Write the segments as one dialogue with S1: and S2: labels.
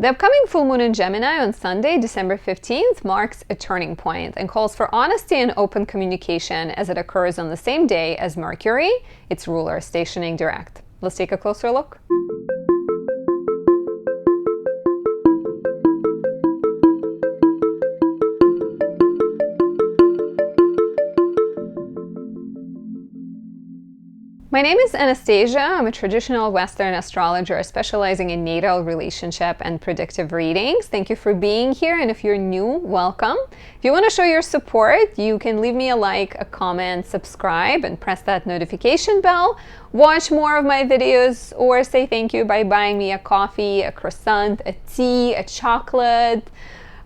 S1: The upcoming full moon in Gemini on Sunday, December 15th, marks a turning point and calls for honesty and open communication as it occurs on the same day as Mercury, its ruler, stationing direct. Let's take a closer look. My name is Anastasia. I'm a traditional Western astrologer specializing in natal, relationship, and predictive readings. Thank you for being here, and if you're new, welcome. If you want to show your support, you can leave me a like, a comment, subscribe, and press that notification bell. Watch more of my videos, or say thank you by buying me a coffee, a croissant, a tea, a chocolate,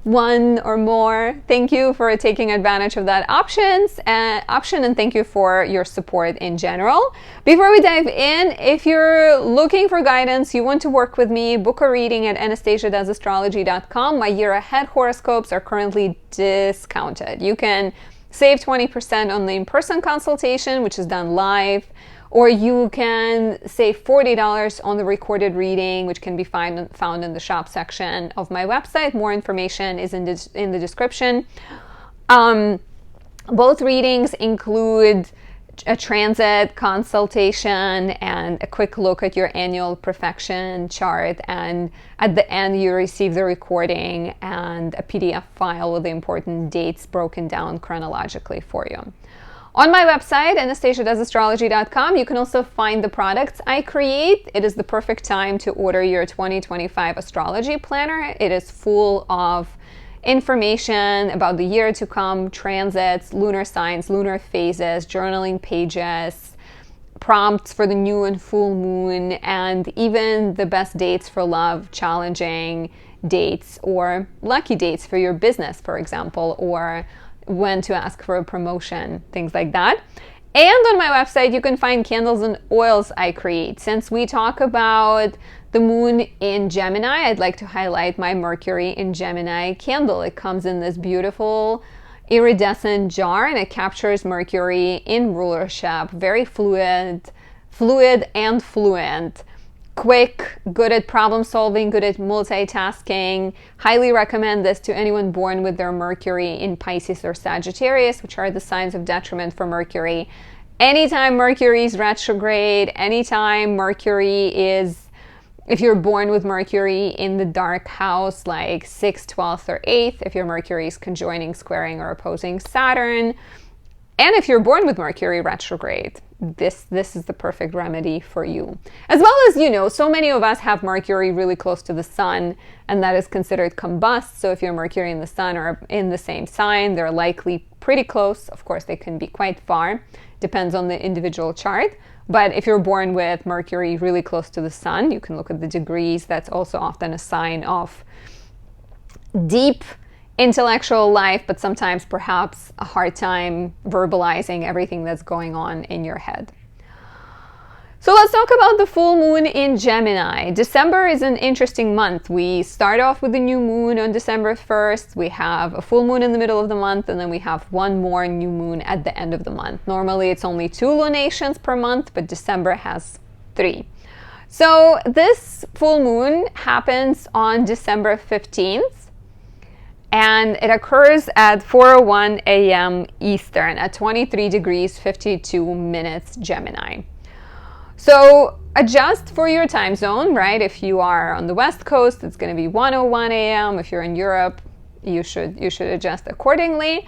S1: one or more. Thank you for taking advantage of that option, and thank you for your support in general. Before we dive in, if you're looking for guidance, you want to work with me, book a reading at anastasiadoesastrology.com. My year ahead horoscopes are currently discounted. You can save 20% on the in-person consultation, which is done live, or you can save $40 on the recorded reading, which can be found in the shop section of my website. More information is in the description. Both readings include a transit consultation and a quick look at your annual perfection chart, and at the end you receive the recording and a PDF file with the important dates broken down chronologically for you. On my website, anastasiadoesastrology.com, you can also find the products I create. It is the perfect time to order your 2025 astrology planner. It is full of information about the year to come, transits, lunar signs, lunar phases, journaling pages, prompts for the new and full moon, and even the best dates for love, challenging dates, or lucky dates for your business, for example, or when to ask for a promotion, things like that. And on my website, you can find candles and oils I create. Since we talk about the moon in Gemini, I'd like to highlight my Mercury in Gemini candle. It comes in this beautiful iridescent jar, and it captures Mercury in rulership. Very fluid and fluent. Quick, good at problem solving, good at multitasking. Highly recommend this to anyone born with their Mercury in Pisces or Sagittarius, which are the signs of detriment for Mercury. Anytime Mercury is retrograde, anytime Mercury is, if you're born with Mercury in the dark house, like 6th, 12th, or 8th, if your Mercury is conjoining, squaring, or opposing Saturn, and if you're born with Mercury retrograde, this is the perfect remedy for you. As well as, so many of us have Mercury really close to the sun, and that is considered combust. So if your Mercury and the sun are in the same sign, they're likely pretty close. Of course, they can be quite far. Depends on the individual chart. But if you're born with Mercury really close to the sun, you can look at the degrees. That's also often a sign of deep intellectual life, but sometimes perhaps a hard time verbalizing everything that's going on in your head. So let's talk about the full moon in Gemini. December is an interesting month. We start off with the new moon on December 1st. We have a full moon in the middle of the month, and then we have one more new moon at the end of the month. Normally it's only 2 lunations per month, but December has 3. So this full moon happens on December 15th. And it occurs at 4:01 a.m. Eastern at 23 degrees 52 minutes Gemini. So adjust for your time zone, right? If you are on the West Coast, it's going to be 1:01 a.m. If you're in Europe, you should adjust accordingly.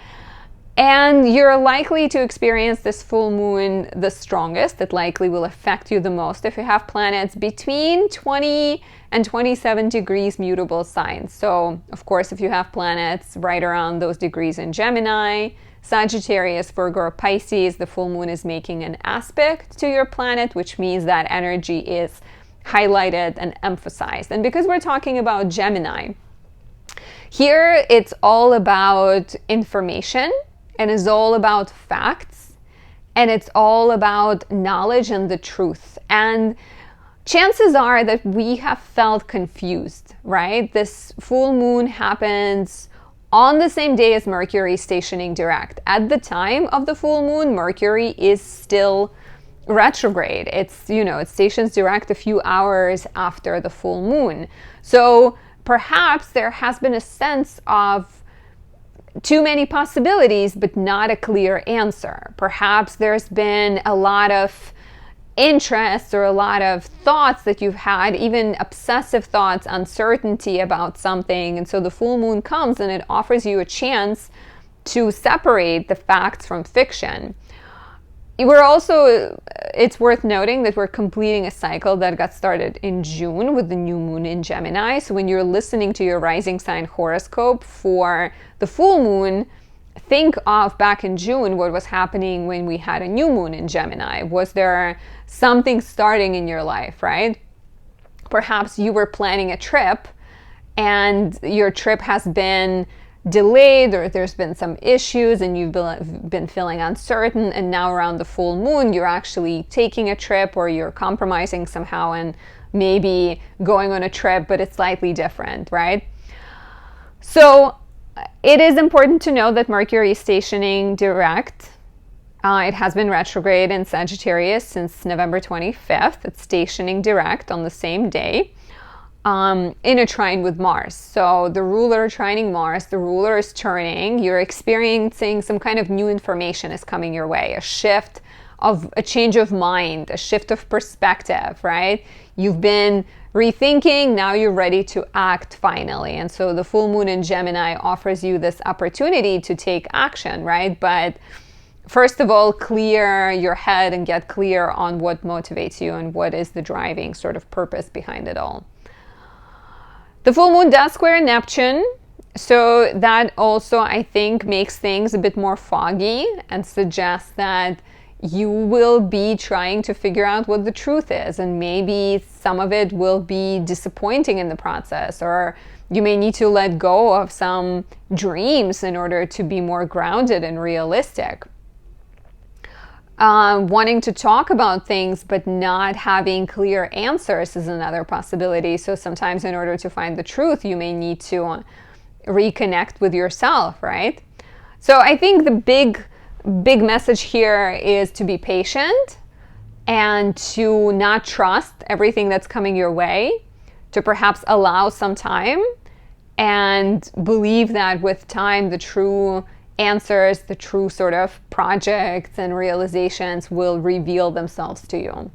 S1: And you're likely to experience this full moon the strongest. It likely will affect you the most if you have planets between 20 and 27 degrees mutable signs. So, of course, if you have planets right around those degrees in Gemini, Sagittarius, Virgo, or Pisces, the full moon is making an aspect to your planet, which means that energy is highlighted and emphasized. And because we're talking about Gemini, here it's all about information, and it's all about facts, and it's all about knowledge and the truth. And chances are that we have felt confused, right? This full moon happens on the same day as Mercury stationing direct. At the time of the full moon, Mercury is still retrograde. It stations direct a few hours after the full moon. So perhaps there has been a sense of too many possibilities, but not a clear answer. Perhaps there's been a lot of interest or a lot of thoughts that you've had, even obsessive thoughts, uncertainty about something. And so the full moon comes and it offers you a chance to separate the facts from fiction. It's worth noting that we're completing a cycle that got started in June with the new moon in Gemini. So when you're listening to your rising sign horoscope for the full moon, think of back in June what was happening when we had a new moon in Gemini. Was there something starting in your life, right? Perhaps you were planning a trip and your trip has been delayed, or there's been some issues and you've been feeling uncertain, and now around the full moon you're actually taking a trip, or you're compromising somehow and maybe going on a trip, but it's slightly different, right? So it is important to know that Mercury is stationing direct. It has been retrograde in Sagittarius since November 25th. It's stationing direct on the same day. In a trine with Mars. So the ruler trining Mars, the ruler is turning, you're experiencing some kind of new information is coming your way, a change of mind, a shift of perspective, right? You've been rethinking, now you're ready to act finally. And so the full moon in Gemini offers you this opportunity to take action, right? But first of all, clear your head and get clear on what motivates you and what is the driving sort of purpose behind it all. The full moon does square Neptune, so that also, I think, makes things a bit more foggy and suggests that you will be trying to figure out what the truth is, and maybe some of it will be disappointing in the process, or you may need to let go of some dreams in order to be more grounded and realistic. Wanting to talk about things but not having clear answers is another possibility. So sometimes in order to find the truth, you may need to reconnect with yourself, right? So I think the big message here is to be patient and to not trust everything that's coming your way, to perhaps allow some time and believe that with time, the true answers, the true sort of projects and realizations will reveal themselves to you.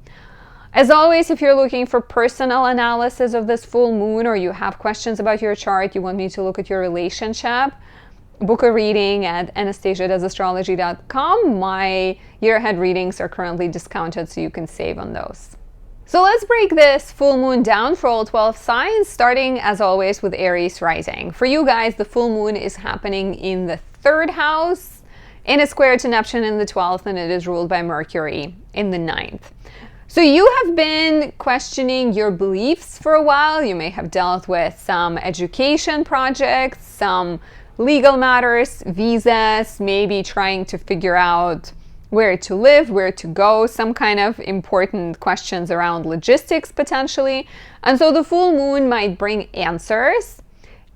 S1: As always, if you're looking for personal analysis of this full moon, or you have questions about your chart, you want me to look at your relationship, book a reading at anastasiadoesastrology.com. My year-ahead readings are currently discounted, so you can save on those. So let's break this full moon down for all 12 signs, starting as always with Aries rising. For you guys, the full moon is happening in the 3rd house, in a square to Neptune in the 12th, and it is ruled by Mercury in the 9th. So you have been questioning your beliefs for a while. You may have dealt with some education projects, some legal matters, visas, maybe trying to figure out where to live, where to go, some kind of important questions around logistics potentially. And so the full moon might bring answers.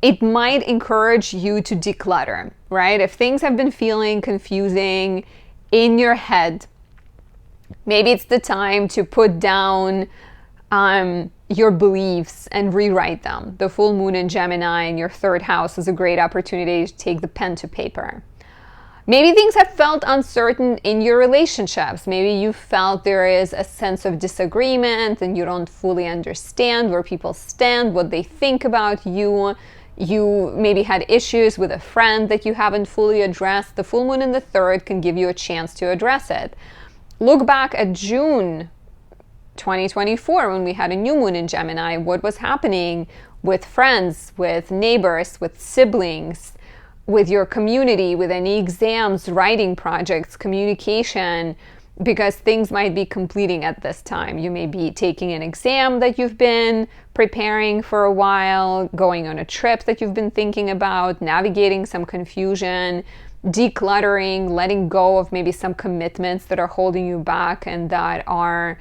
S1: It might encourage you to declutter, right? If things have been feeling confusing in your head, maybe it's the time to put down your beliefs and rewrite them. The full moon in Gemini in your 3rd house is a great opportunity to take the pen to paper. Maybe things have felt uncertain in your relationships. Maybe you felt there is a sense of disagreement and you don't fully understand where people stand, what they think about you. You maybe had issues with a friend that you haven't fully addressed. The full moon in the 3rd can give you a chance to address it. Look back at June 2024 when we had a new moon in Gemini. What was happening with friends, with neighbors, with siblings, with your community, with any exams, writing projects, communication, because things might be completing at this time. You may be taking an exam that you've been preparing for a while, going on a trip that you've been thinking about, navigating some confusion, decluttering, letting go of maybe some commitments that are holding you back and that are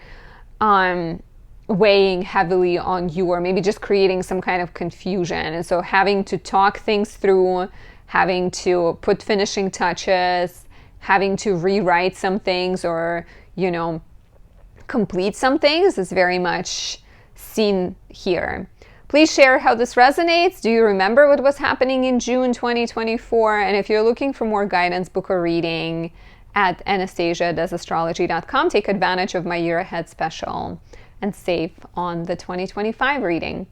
S1: weighing heavily on you, or maybe just creating some kind of confusion. And so having to talk things through, having to put finishing touches, having to rewrite some things or, complete some things is very much seen here. Please share how this resonates. Do you remember what was happening in June 2024? And if you're looking for more guidance, book a reading at anastasia.astrology.com. Take advantage of my year ahead special and save on the 2025 reading.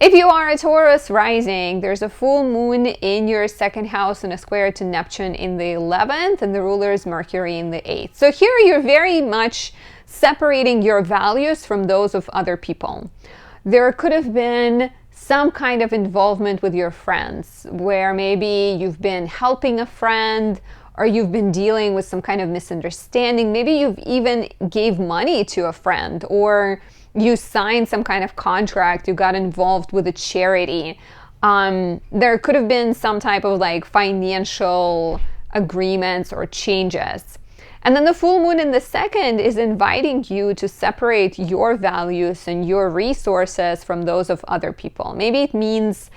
S1: If you are a Taurus rising, there's a full moon in your second house and a square to Neptune in the 11th, and the ruler is Mercury in the 8th. So here you're very much separating your values from those of other people. There could have been some kind of involvement with your friends, where maybe you've been helping a friend or you've been dealing with some kind of misunderstanding. Maybe you've even gave money to a friend, or you signed some kind of contract, you got involved with a charity. There could have been some type of like financial agreements or changes. And then the full moon in the second is inviting you to separate your values and your resources from those of other people. Maybe it means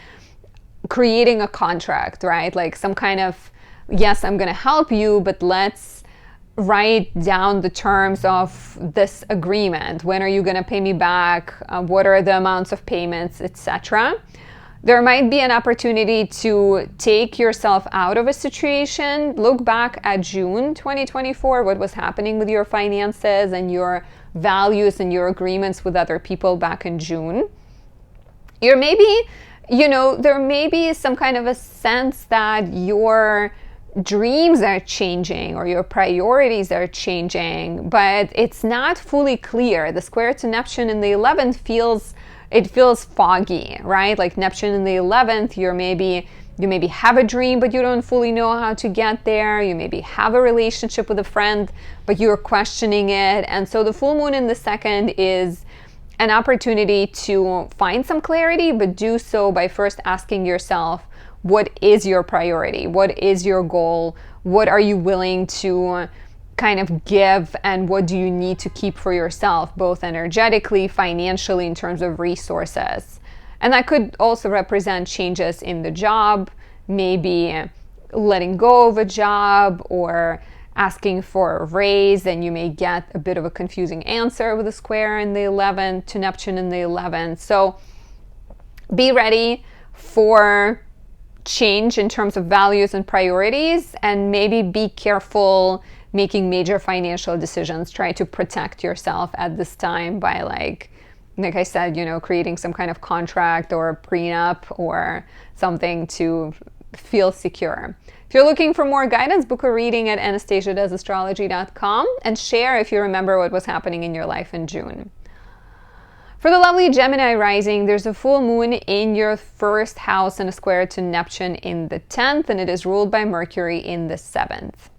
S1: creating a contract, right? Like some kind of, yes, I'm going to help you, but let's write down the terms of this agreement. When are you going to pay me back? What are the amounts of payments, etc. There might be an opportunity to take yourself out of a situation. Look back at June 2024, what was happening with your finances and your values and your agreements with other people back in June. There may be some kind of a sense that your dreams are changing or your priorities are changing, but it's not fully clear. The square to Neptune in the 11th feels foggy, right? Like Neptune in the 11th, you maybe have a dream, but you don't fully know how to get there. You maybe have a relationship with a friend, but you're questioning it. And so the full moon in the second is an opportunity to find some clarity, but do so by first asking yourself, what is your priority? What is your goal? What are you willing to kind of give, and what do you need to keep for yourself, both energetically, financially, in terms of resources? And that could also represent changes in the job, maybe letting go of a job or asking for a raise, and you may get a bit of a confusing answer with a square in the 11th to Neptune in the 11th. So be ready for change in terms of values and priorities, and maybe be careful making major financial decisions. Try to protect yourself at this time by like I said, creating some kind of contract or a prenup or something to feel secure. If you're looking for more guidance, book a reading at anastasia.astrology.com and share if you remember what was happening in your life in June. For the lovely Gemini rising, there's a full moon in your first house and a square to Neptune in the 10th, and it is ruled by Mercury in the 7th.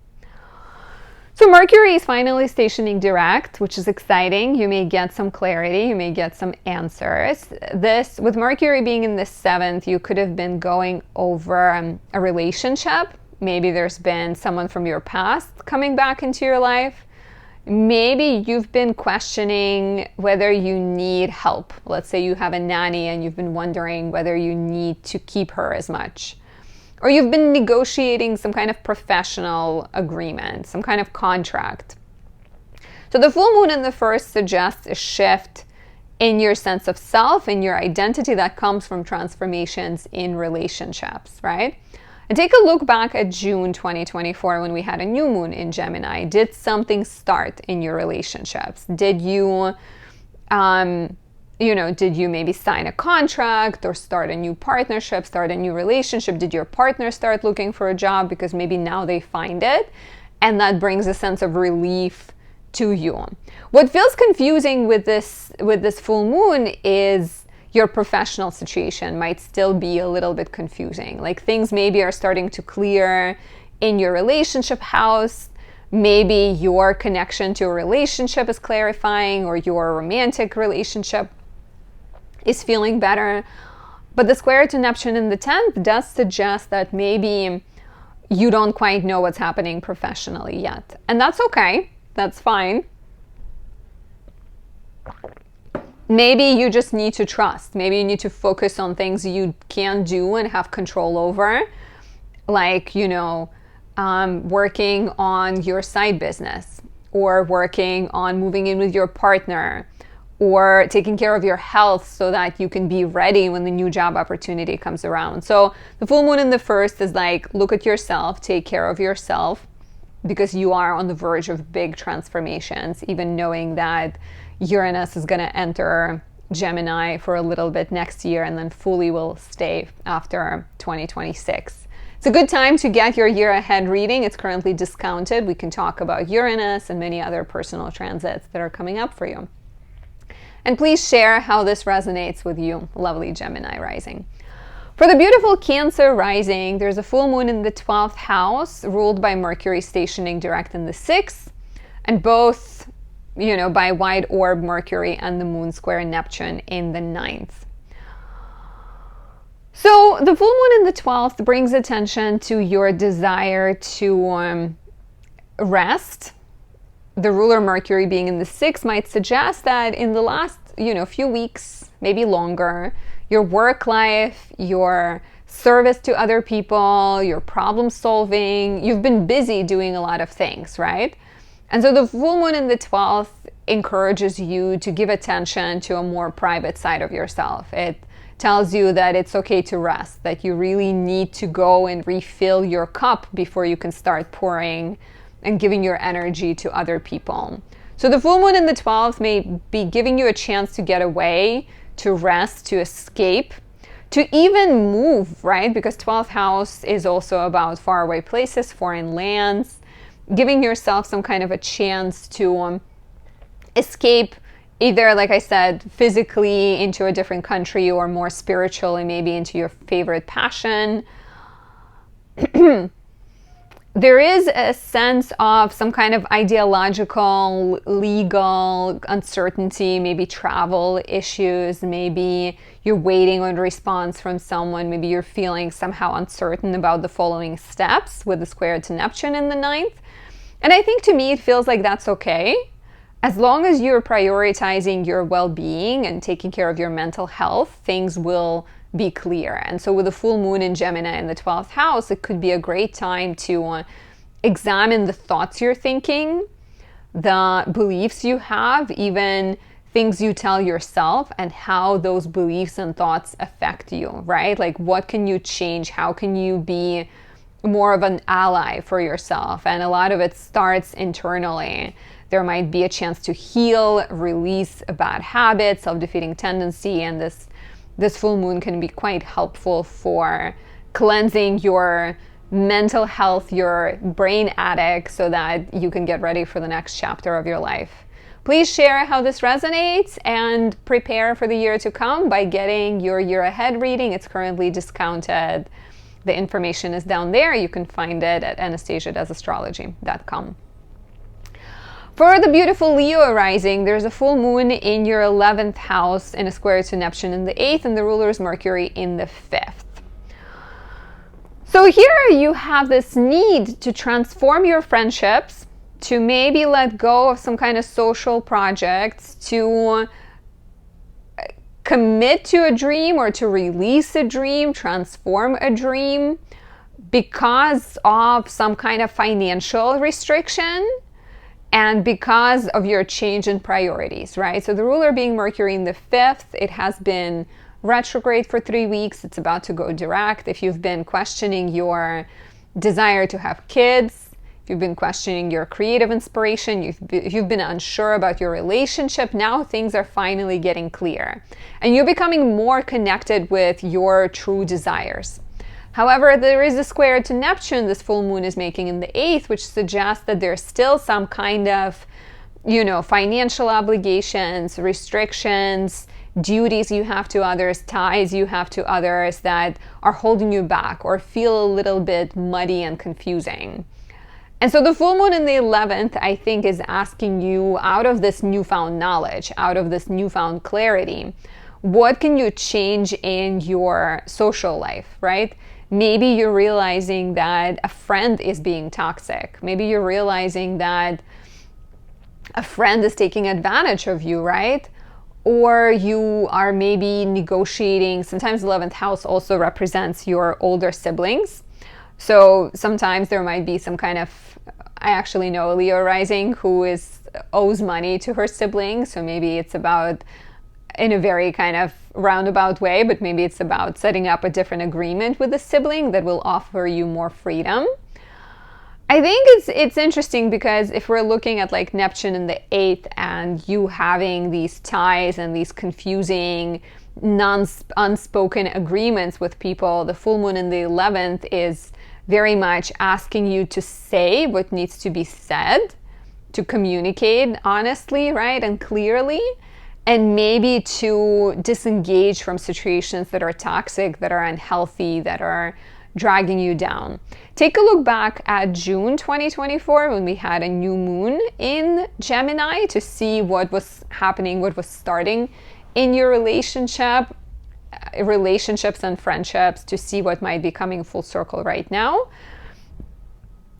S1: So Mercury is finally stationing direct, which is exciting. You may get some clarity, you may get some answers. This, with Mercury being in the 7th, you could have been going over a relationship. Maybe there's been someone from your past coming back into your life. Maybe you've been questioning whether you need help. Let's say you have a nanny and you've been wondering whether you need to keep her as much. Or you've been negotiating some kind of professional agreement, some kind of contract. So the full moon in the first suggests a shift in your sense of self, in your identity that comes from transformations in relationships, right? And take a look back at June 2024 when we had a new moon in Gemini. Did something start in your relationships? Did you maybe sign a contract or start a new partnership, start a new relationship? Did your partner start looking for a job because maybe now they find it? And that brings a sense of relief to you. What feels confusing with this full moon is your professional situation might still be a little bit confusing. Like things maybe are starting to clear in your relationship house. Maybe your connection to a relationship is clarifying, or your romantic relationship is feeling better. But the square to Neptune in the 10th does suggest that maybe you don't quite know what's happening professionally yet. And that's okay. That's fine. Maybe you just need to trust. Maybe you need to focus on things you can do and have control over, like, working on your side business, or working on moving in with your partner, or taking care of your health so that you can be ready when the new job opportunity comes around. So the full moon in the first is like, look at yourself, take care of yourself, because you are on the verge of big transformations, even knowing that Uranus is going to enter Gemini for a little bit next year and then fully will stay after 2026. It's a good time to get your year ahead reading. It's currently discounted. We can talk about Uranus and many other personal transits that are coming up for you. And please share how this resonates with you, lovely Gemini rising. For the beautiful Cancer rising, there's a full moon in the 12th house, ruled by Mercury stationing direct in the 6th, and both, by wide orb Mercury and the moon square Neptune in the 9th. So the full moon in the 12th brings attention to your desire to rest. The ruler Mercury being in the 6th might suggest that in the last, few weeks, maybe longer, your work life, your service to other people, your problem solving, you've been busy doing a lot of things, right? And so the full moon in the 12th encourages you to give attention to a more private side of yourself. It tells you that it's okay to rest, that you really need to go and refill your cup before you can start pouring and giving your energy to other people. So the full moon in the 12th may be giving you a chance to get away, to rest, to escape, to even move, right? Because 12th house is also about faraway places, foreign lands, giving yourself some kind of a chance to escape, either, like I said, physically into a different country, or more spiritually, maybe into your favorite passion. There is a sense of some kind of ideological, legal uncertainty, maybe travel issues, maybe you're waiting on a response from someone, maybe you're feeling somehow uncertain about the following steps with the square to Neptune in the 9th. And I think, to me, it feels like that's okay. As long as you're prioritizing your well-being and taking care of your mental health, things will be clear. And so with the full moon in Gemini in the 12th house, it could be a great time to examine the thoughts you're thinking, the beliefs you have, even things you tell yourself, and how those beliefs and thoughts affect you, right? Like, what can you change? How can you be more of an ally for yourself? And a lot of it starts internally. There might be a chance to heal, release a bad habit, self-defeating tendency, and this full moon can be quite helpful for cleansing your mental health, your brain attic, so that you can get ready for the next chapter of your life. Please share how this resonates and prepare for the year to come by getting your year ahead reading. It's currently discounted. The information is down there. You can find it at anastasiadoesastrology.com. For the beautiful Leo rising, there's a full moon in your 11th house in a square to Neptune in the 8th, and the ruler is Mercury in the 5th. So here you have this need to transform your friendships, to maybe let go of some kind of social projects, to commit to a dream or to release a dream, transform a dream because of some kind of financial restriction and because of your change in priorities, right? So the ruler being Mercury in the 5th, it has been retrograde for 3 weeks. It's about to go direct. If you've been questioning your desire to have kids, if you've been questioning your creative inspiration, if you've been unsure about your relationship, now things are finally getting clear. And you're becoming more connected with your true desires. However, there is a square to Neptune this full moon is making in the 8th, which suggests that there's still some kind of, financial obligations, restrictions, duties you have to others, ties you have to others that are holding you back or feel a little bit muddy and confusing. And so the full moon in the 11th, I think, is asking you, out of this newfound knowledge, out of this newfound clarity, what can you change in your social life, right? Maybe you're realizing that a friend is being toxic. Maybe you're realizing that a friend is taking advantage of you, right? Or you are maybe negotiating. Sometimes the 11th house also represents your older siblings. So sometimes there might be some kind of, I actually know a Leo rising who is owes money to her sibling. So maybe it's about, in a very kind of roundabout way, but maybe it's about setting up a different agreement with a sibling that will offer you more freedom. I think it's interesting because if we're looking at like Neptune in the 8th and you having these ties and these confusing unspoken agreements with people, the full moon in the 11th is very much asking you to say what needs to be said, to communicate honestly, right, and clearly, and maybe to disengage from situations that are toxic, that are unhealthy, that are dragging you down. Take a look back at June 2024 when we had a new moon in Gemini to see what was happening, what was starting in your relationships and friendships, to see what might be coming full circle right now.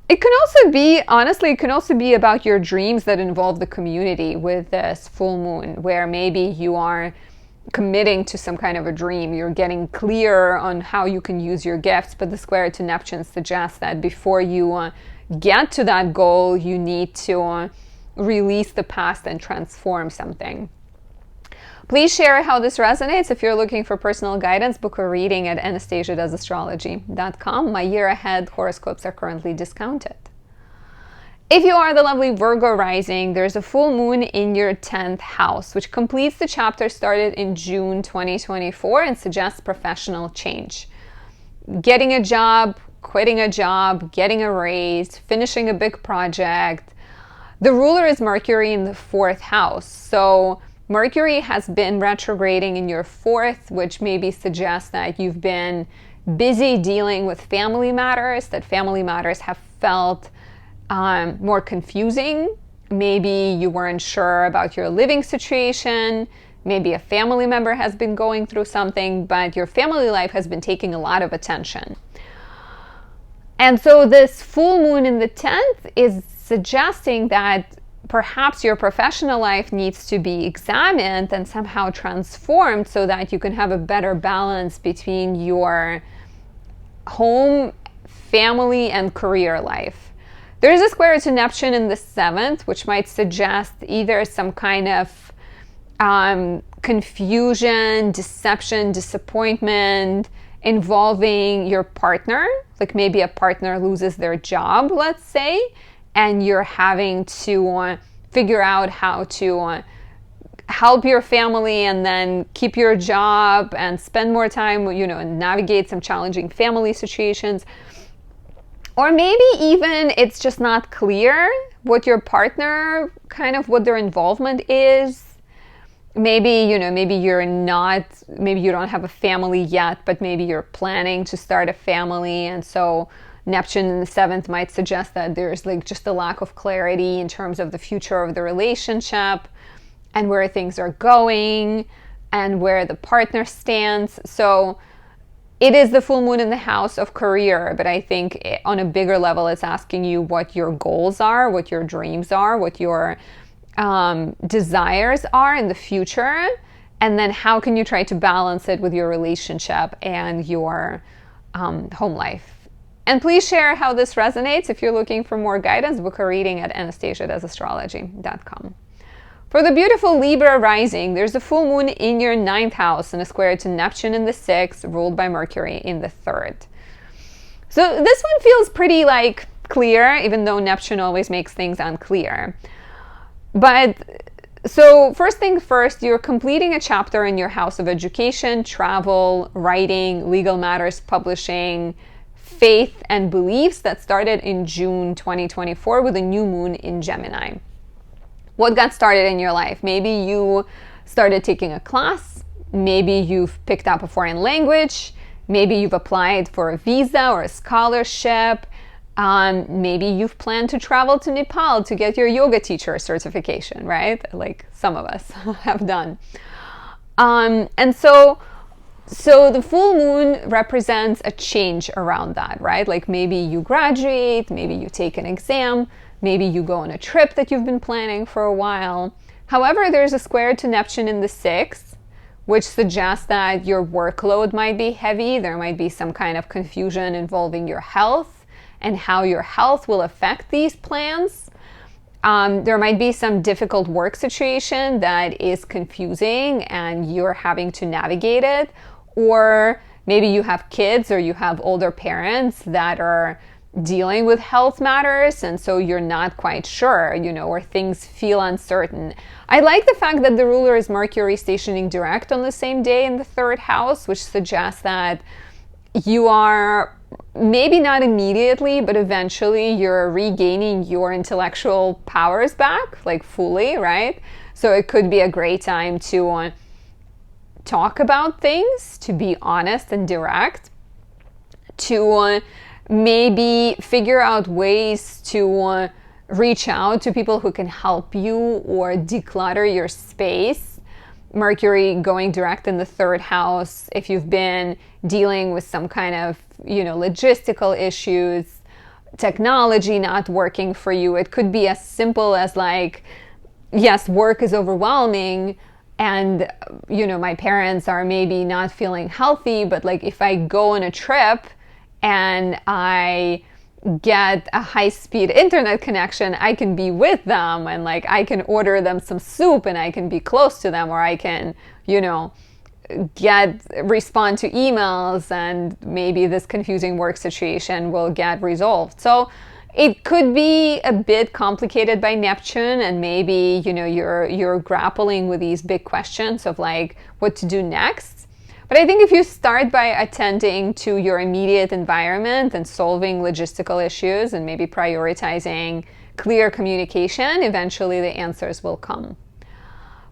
S1: It can also be, honestly, it can also be about your dreams that involve the community with this full moon, where maybe you are committing to some kind of a dream. You're getting clear on how you can use your gifts, but the square to Neptune suggests that before you get to that goal, you need to release the past and transform something. Please share how this resonates. If you're looking for personal guidance, book a reading at anastasiadoesastrology.com. My year ahead horoscopes are currently discounted. If you are the lovely Virgo rising, there's a full moon in your 10th house, which completes the chapter started in June 2024 and suggests professional change. Getting a job, quitting a job, getting a raise, finishing a big project. The ruler is Mercury in the 4th house. So Mercury has been retrograding in your 4th, which maybe suggests that you've been busy dealing with family matters, that family matters have felt more confusing. Maybe you weren't sure about your living situation. Maybe a family member has been going through something, but your family life has been taking a lot of attention. And so this full moon in the 10th is suggesting that perhaps your professional life needs to be examined and somehow transformed so that you can have a better balance between your home, family, and career life. There is a square to Neptune in the 7th, which might suggest either some kind of confusion, deception, disappointment involving your partner. Like maybe a partner loses their job, let's say, and you're having to figure out how to help your family and then keep your job and spend more time, and navigate some challenging family situations. Or maybe even it's just not clear what your partner, what their involvement is. Maybe you don't have a family yet, but maybe you're planning to start a family. And so Neptune in the 7th might suggest that there's just a lack of clarity in terms of the future of the relationship and where things are going and where the partner stands. So it is the full moon in the house of career, but I think on a bigger level, it's asking you what your goals are, what your dreams are, what your desires are in the future, and then how can you try to balance it with your relationship and your home life. And please share how this resonates. If you're looking for more guidance, book a reading at anastasiadoesastrology.com. For the beautiful Libra rising, there's a full moon in your 9th house and a square to Neptune in the 6th, ruled by Mercury in the 3rd. So this one feels pretty clear, even though Neptune always makes things unclear. But so first thing first, you're completing a chapter in your house of education, travel, writing, legal matters, publishing, faith, and beliefs that started in June 2024 with a new moon in Gemini. What got started in your life? Maybe you started taking a class. Maybe you've picked up a foreign language. Maybe you've applied for a visa or a scholarship. Maybe you've planned to travel to Nepal to get your yoga teacher certification, right? Like some of us have done. And so the full moon represents a change around that, right? Like maybe you graduate, maybe you take an exam, maybe you go on a trip that you've been planning for a while. However, there's a square to Neptune in the 6th, which suggests that your workload might be heavy. There might be some kind of confusion involving your health and how your health will affect these plans. There might be some difficult work situation that is confusing and you're having to navigate it. Or maybe you have kids or you have older parents that are dealing with health matters, and so you're not quite sure, or things feel uncertain. I like the fact that the ruler is Mercury stationing direct on the same day in the third house, which suggests that you are maybe not immediately, but eventually you're regaining your intellectual powers back, like fully, right? So it could be a great time to talk about things, to be honest and direct, to maybe figure out ways to reach out to people who can help you or declutter your space. Mercury going direct in the third house, if you've been dealing with some kind of, logistical issues, technology not working for you, it could be as simple as like, yes, work is overwhelming and, my parents are maybe not feeling healthy, but like if I go on a trip and I get a high-speed internet connection, I can be with them and like I can order them some soup and I can be close to them, or I can, respond to emails, and maybe this confusing work situation will get resolved. So it could be a bit complicated by Neptune, and maybe, you're grappling with these big questions of like what to do next. But I think if you start by attending to your immediate environment and solving logistical issues and maybe prioritizing clear communication, eventually the answers will come.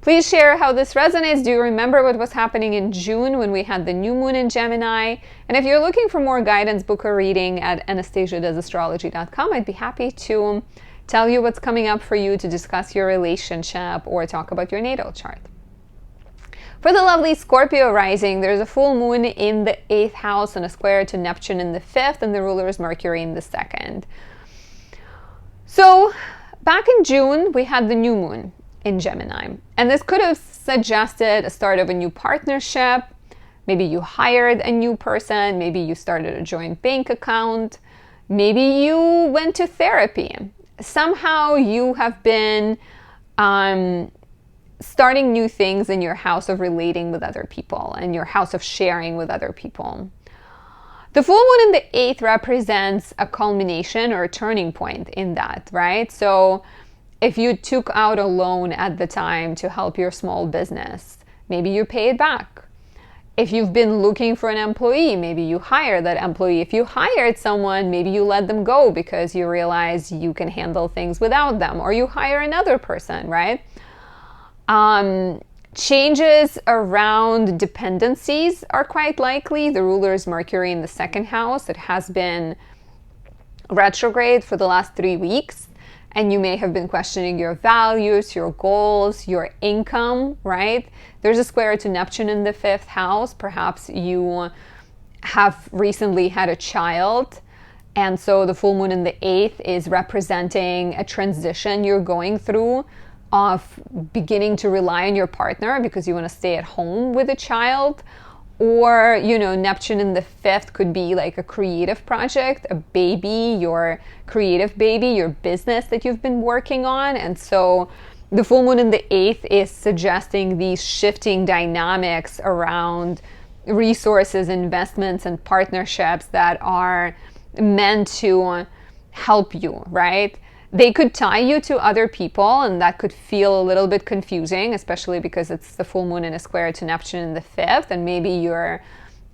S1: Please share how this resonates. Do you remember what was happening in June when we had the new moon in Gemini? And if you're looking for more guidance, book a reading at anastasiadoesastrology.com. I'd be happy to tell you what's coming up for you, to discuss your relationship or talk about your natal chart. For the lovely Scorpio rising, there's a full moon in the 8th house and a square to Neptune in the 5th, and the ruler is Mercury in the 2nd. So back in June, we had the new moon in Gemini, and this could have suggested a start of a new partnership. Maybe you hired a new person, maybe you started a joint bank account, maybe you went to therapy. Somehow you have been starting new things in your house of relating with other people and your house of sharing with other people. The full moon in the 8th represents a culmination or a turning point in that, right? So if you took out a loan at the time to help your small business, maybe you pay it back. If you've been looking for an employee, maybe you hire that employee. If you hired someone, maybe you let them go because you realize you can handle things without them, or you hire another person, right? Changes around dependencies are quite likely. The ruler is Mercury in the 2nd house. It has been retrograde for the last 3 weeks, and you may have been questioning your values, your goals, your income, right? There's a square to Neptune in the 5th house. Perhaps you have recently had a child, and so the full moon in the 8th is representing a transition you're going through of beginning to rely on your partner because you want to stay at home with a child. Or, Neptune in the 5th could be like a creative project, a baby, your creative baby, your business that you've been working on. And so the full moon in the 8th is suggesting these shifting dynamics around resources, investments, and partnerships that are meant to help you, right? They could tie you to other people, and that could feel a little bit confusing, especially because it's the full moon in a square to Neptune in the 5th, and maybe you're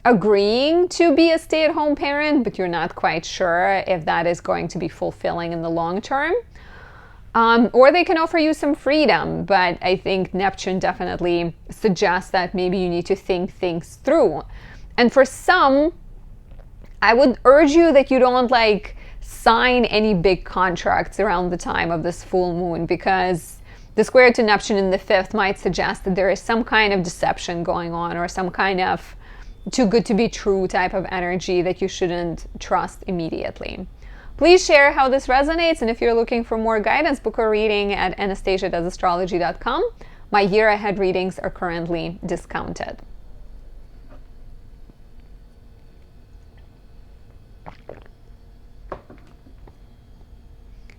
S1: agreeing to be a stay-at-home parent, but you're not quite sure if that is going to be fulfilling in the long term. Or they can offer you some freedom, but I think Neptune definitely suggests that maybe you need to think things through. And for some, I would urge you that you don't sign any big contracts around the time of this full moon, because the square to Neptune in the 5th might suggest that there is some kind of deception going on, or some kind of too good to be true type of energy that you shouldn't trust immediately. Please share how this resonates, and if you're looking for more guidance, book a reading at anastasiadoesastrology.com. My year ahead readings are currently discounted.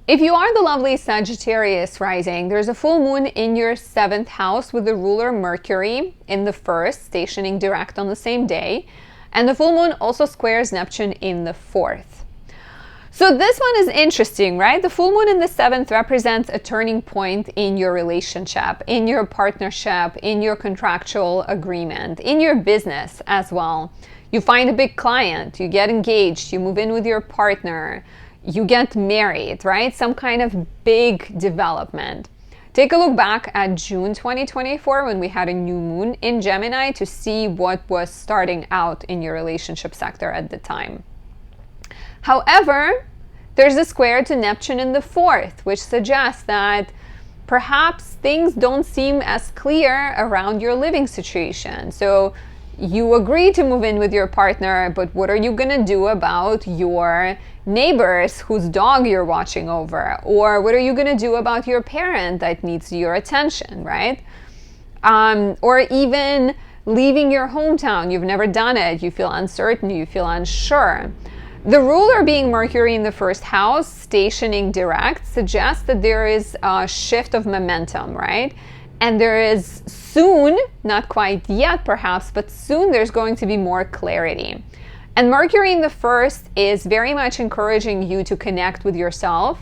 S1: If you are the lovely Sagittarius rising, there's a full moon in your 7th house with the ruler Mercury in the 1st, stationing direct on the same day. And the full moon also squares Neptune in the 4th. So this one is interesting, right? The full moon in the 7th represents a turning point in your relationship, in your partnership, in your contractual agreement, in your business as well. You find a big client, you get engaged, you move in with your partner, you get married, right? Some kind of big development. Take a look back at June 2024 when we had a new moon in Gemini to see what was starting out in your relationship sector at the time. However, there's a square to Neptune in the 4th, which suggests that perhaps things don't seem as clear around your living situation. So you agree to move in with your partner, but what are you going to do about your neighbors whose dog you're watching over? Or what are you going to do about your parent that needs your attention, right? Or even leaving your hometown. You've never done it. You feel uncertain. You feel unsure. The ruler being Mercury in the 1st house, stationing direct, suggests that there is a shift of momentum, right? And there is soon, not quite yet perhaps, but soon there's going to be more clarity. And Mercury in the 1st is very much encouraging you to connect with yourself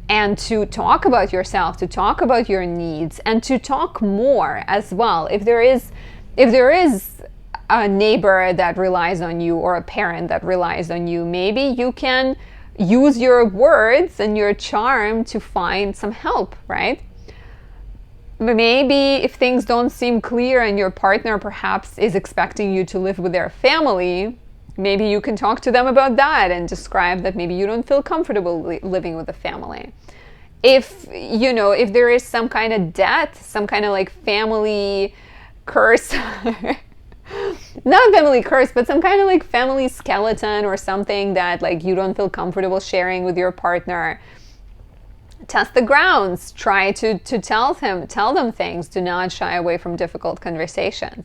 S1: and to talk about yourself, to talk about your needs, and to talk more as well. If there is a neighbor that relies on you or a parent that relies on you, maybe you can use your words and your charm to find some help, right? Maybe if things don't seem clear and your partner perhaps is expecting you to live with their family, maybe you can talk to them about that and describe that maybe you don't feel comfortable living with a family. If there is some kind of debt, some kind of like family curse, not family curse, but some kind of like family skeleton or something that like you don't feel comfortable sharing with your partner, test the grounds. Try to tell them things. Do not shy away from difficult conversations.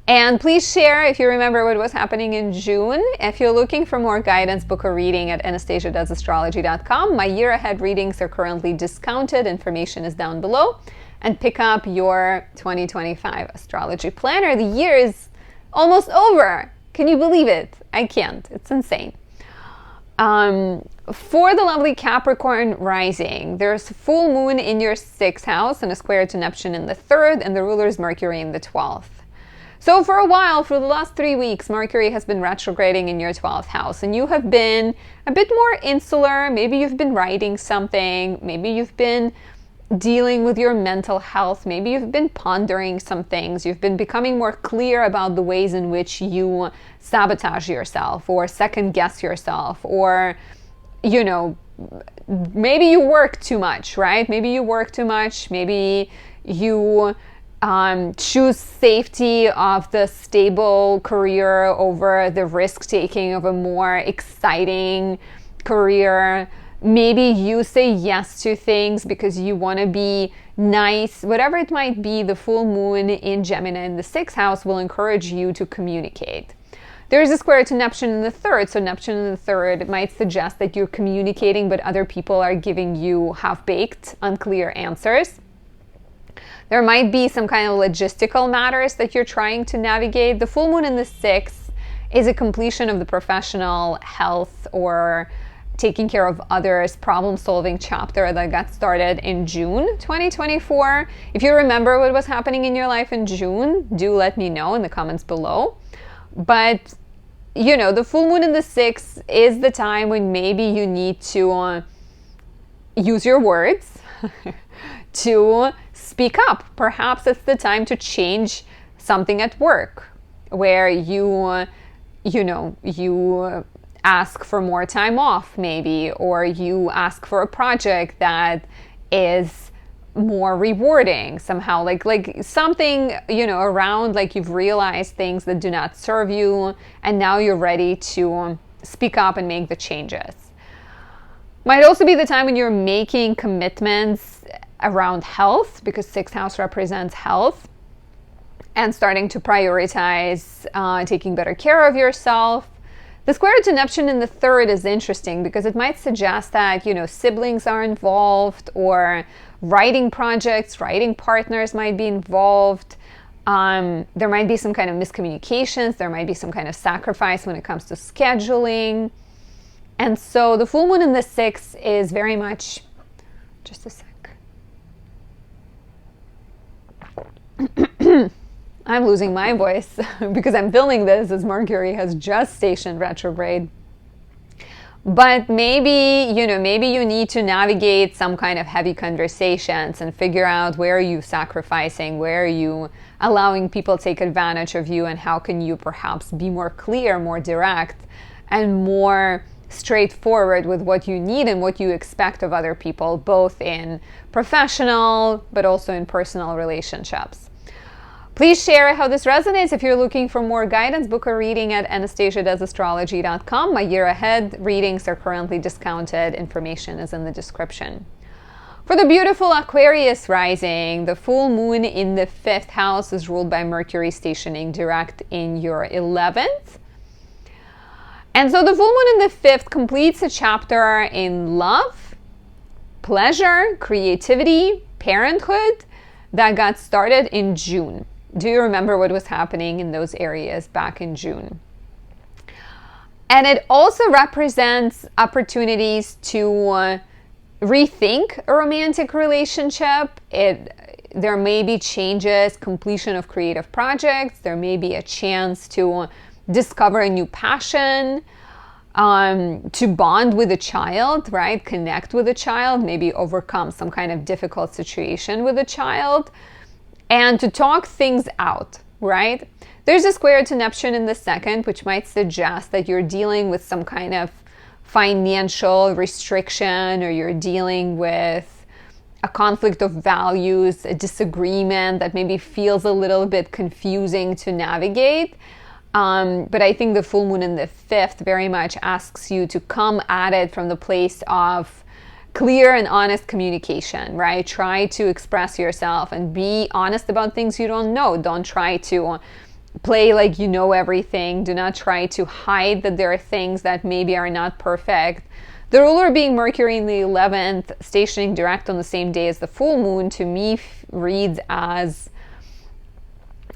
S1: And please share if you remember what was happening in June. If you're looking for more guidance, book a reading at anastasiadoesastrology.com. My year ahead readings are currently discounted. Information is down below. And pick up your 2025 astrology planner. The year is almost over. Can you believe it? I can't. It's insane. For the lovely Capricorn rising, there's full moon in your 6th house and a square to Neptune in the 3rd, and the ruler is Mercury in the 12th. So for a while, for the last 3 weeks, Mercury has been retrograding in your 12th house, and you have been a bit more insular. Maybe you've been writing something. Maybe you've been dealing with your mental health. Maybe you've been pondering some things. You've been becoming more clear about the ways in which you sabotage yourself or second guess yourself, or, maybe you work too much, right? Maybe you work too much. Maybe you choose safety of the stable career over the risk-taking of a more exciting career. Maybe you say yes to things because you want to be nice. Whatever it might be, the full moon in Gemini in the 6th house will encourage you to communicate. There is a square to Neptune in the 3rd, so Neptune in the 3rd might suggest that you're communicating, but other people are giving you half-baked, unclear answers. There might be some kind of logistical matters that you're trying to navigate. The full moon in the 6th is a completion of the professional health or taking care of others, problem-solving chapter that got started in June 2024. If you remember what was happening in your life in June, do let me know in the comments below. But, the full moon in the 6th is the time when maybe you need to use your words to speak up. Perhaps it's the time to change something at work where you ask for more time off maybe, or you ask for a project that is more rewarding somehow, like something, around like you've realized things that do not serve you and now you're ready to speak up and make the changes. Might also be the time when you're making commitments around health, because 6th house represents health, and starting to prioritize taking better care of yourself. The square to Neptune in the third is interesting because it might suggest that, siblings are involved, or writing projects, writing partners might be involved. There might be some kind of miscommunications. There might be some kind of sacrifice when it comes to scheduling. And so the full moon in the sixth is very much, just a sec. I'm losing my voice because I'm filming this as Mercury has just stationed retrograde. But maybe you need to navigate some kind of heavy conversations and figure out where are you sacrificing, where are you allowing people to take advantage of you, and how can you perhaps be more clear, more direct, and more straightforward with what you need and what you expect of other people, both in professional but also in personal relationships. Please share how this resonates. If you're looking for more guidance, book a reading at anastasiadoesastrology.com. My year ahead readings are currently discounted. Information is in the description. For the beautiful Aquarius rising, the full moon in the 5th house is ruled by Mercury stationing direct in your 11th. And so the full moon in the 5th completes a chapter in love, pleasure, creativity, parenthood that got started in June. Do you remember what was happening in those areas back in June? And it also represents opportunities to rethink a romantic relationship. There may be changes, completion of creative projects. There may be a chance to discover a new passion, to bond with a child, right? Connect with a child, maybe overcome some kind of difficult situation with a child, and to talk things out, right? There's a square to Neptune in the 2nd, which might suggest that you're dealing with some kind of financial restriction, or you're dealing with a conflict of values, a disagreement that maybe feels a little bit confusing to navigate. But I think the full moon in the 5th very much asks you to come at it from the place of clear and honest communication, right? Try to express yourself and be honest about things you don't know. Don't try to play like you know everything. Do not try to hide that there are things that maybe are not perfect. The ruler being Mercury in the 11th, stationing direct on the same day as the full moon, to me reads as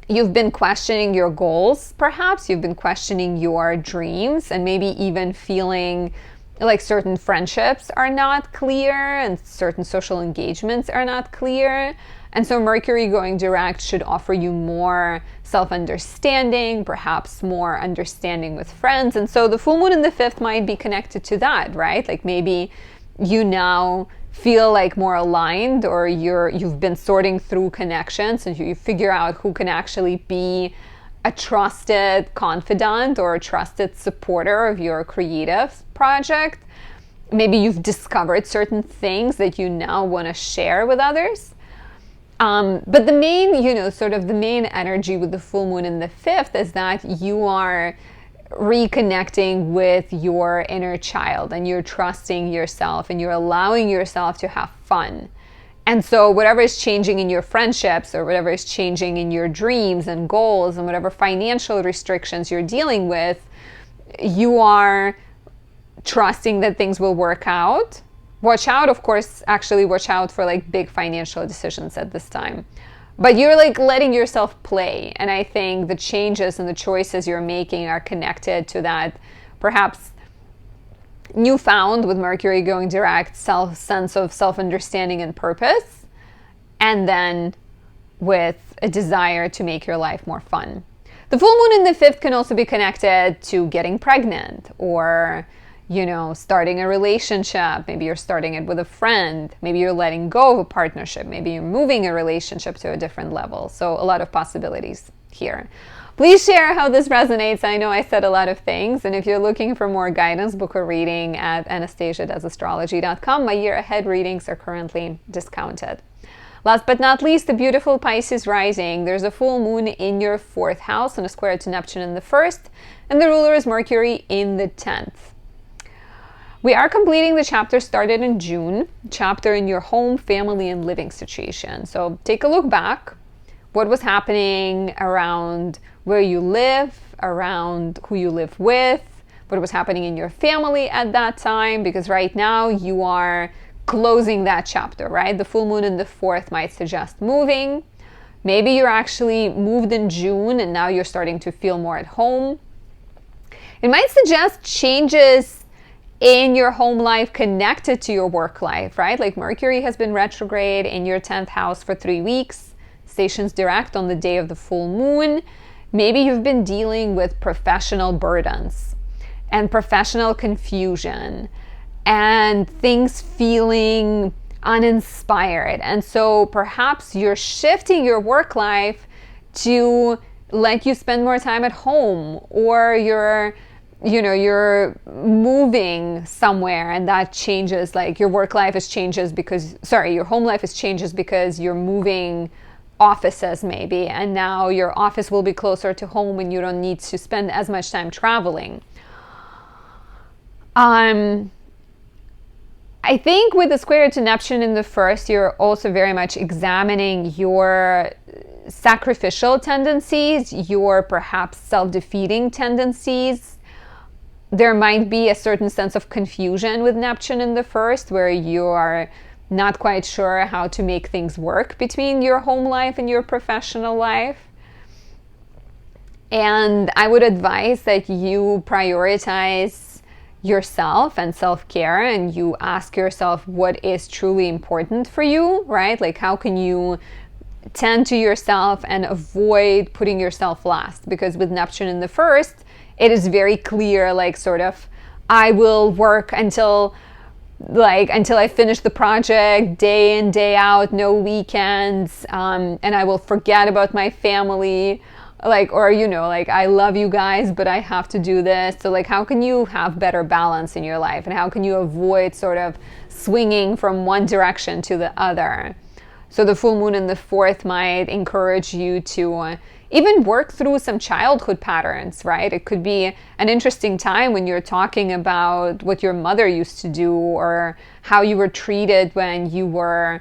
S1: you've been questioning your goals, perhaps. You've been questioning your dreams, and maybe even feeling like certain friendships are not clear and certain social engagements are not clear. And so Mercury going direct should offer you more self-understanding, perhaps more understanding with friends. And so the full moon in the 5th might be connected to that, right? Like maybe you now feel like more aligned, or you've been sorting through connections and you figure out who can actually be a trusted confidant or a trusted supporter of your creative project. Maybe you've discovered certain things that you now want to share with others. But the main, sort of the main energy with the full moon in the 5th is that you are reconnecting with your inner child, and you're trusting yourself, and you're allowing yourself to have fun. And so whatever is changing in your friendships, or whatever is changing in your dreams and goals, and whatever financial restrictions you're dealing with, you are trusting that things will work out. Watch out, of course, watch out for like big financial decisions at this time. But you're like letting yourself play. And I think the changes and the choices you're making are connected to that perhaps newfound, with Mercury going direct, sense of self-understanding and purpose. And then with a desire to make your life more fun. The full moon in the 5th can also be connected to getting pregnant, or starting a relationship. Maybe you're starting it with a friend. Maybe you're letting go of a partnership. Maybe you're moving a relationship to a different level. So a lot of possibilities here. Please share how this resonates. I know I said a lot of things. And if you're looking for more guidance, book a reading at anastasiadoesastrology.com. My year ahead readings are currently discounted. Last but not least, the beautiful Pisces rising. There's a full moon in your 4th house and a square to Neptune in the 1st. And the ruler is Mercury in the 10th. We are completing the chapter started in June, chapter in your home, family, and living situation. So take a look back. What was happening around where you live, around who you live with, what was happening in your family at that time, because right now you are closing that chapter, right? The full moon in the 4th might suggest moving. Maybe you're actually moved in June and now you're starting to feel more at home. It might suggest changes in your home life connected to your work life, right? Like Mercury has been retrograde in your 10th house for 3 weeks, stations direct on the day of the full moon. Maybe you've been dealing with professional burdens and professional confusion and things feeling uninspired. And so perhaps you're shifting your work life to let you spend more time at home, or you're moving somewhere and that changes, like your work life is changes because, your home life is changes because you're moving offices maybe, and now your office will be closer to home and you don't need to spend as much time traveling. I think with the square to Neptune in the 1st, you're also very much examining your sacrificial tendencies, your perhaps self-defeating tendencies. There might be a certain sense of confusion with Neptune in the 1st, where you are not quite sure how to make things work between your home life and your professional life. And I would advise that you prioritize yourself and self-care, and you ask yourself what is truly important for you, right? Like, how can you tend to yourself and avoid putting yourself last? Because with Neptune in the 1st, it is very clear, like, sort of, I will work until I finish the project, day in, day out, no weekends, and I will forget about my family. Like, or, like, I love you guys, but I have to do this. So, like, how can you have better balance in your life? And how can you avoid sort of swinging from one direction to the other? So the full moon in the 4th might encourage you to even work through some childhood patterns, right? It could be an interesting time when you're talking about what your mother used to do, or how you were treated when you were,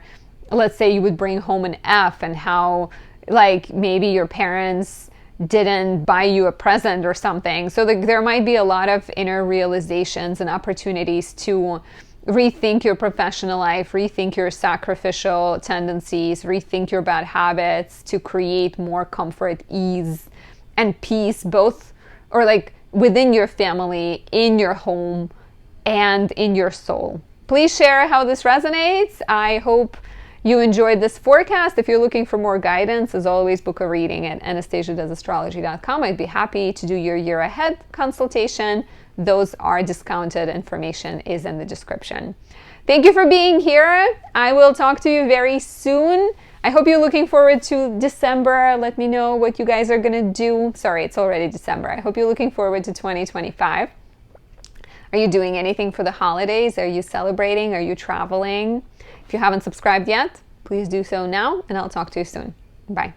S1: let's say you would bring home an F, and how, like, maybe your parents didn't buy you a present or something. So there might be a lot of inner realizations and opportunities to rethink your professional life, rethink your sacrificial tendencies, rethink your bad habits to create more comfort, ease, and peace, both, or like within your family, in your home, and in your soul. Please share how this resonates. I hope you enjoyed this forecast. If you're looking for more guidance, as always, book a reading at anastasiadoesastrology.com. I'd be happy to do your year ahead consultation. Those are discounted. Information is in the description. Thank you for being here. I will talk to you very soon. I hope you're looking forward to December. Let me know what you guys are going to do. Sorry, it's already December. I hope you're looking forward to 2025. Are you doing anything for the holidays? Are you celebrating? Are you traveling? If you haven't subscribed yet, please do so now, and I'll talk to you soon. Bye.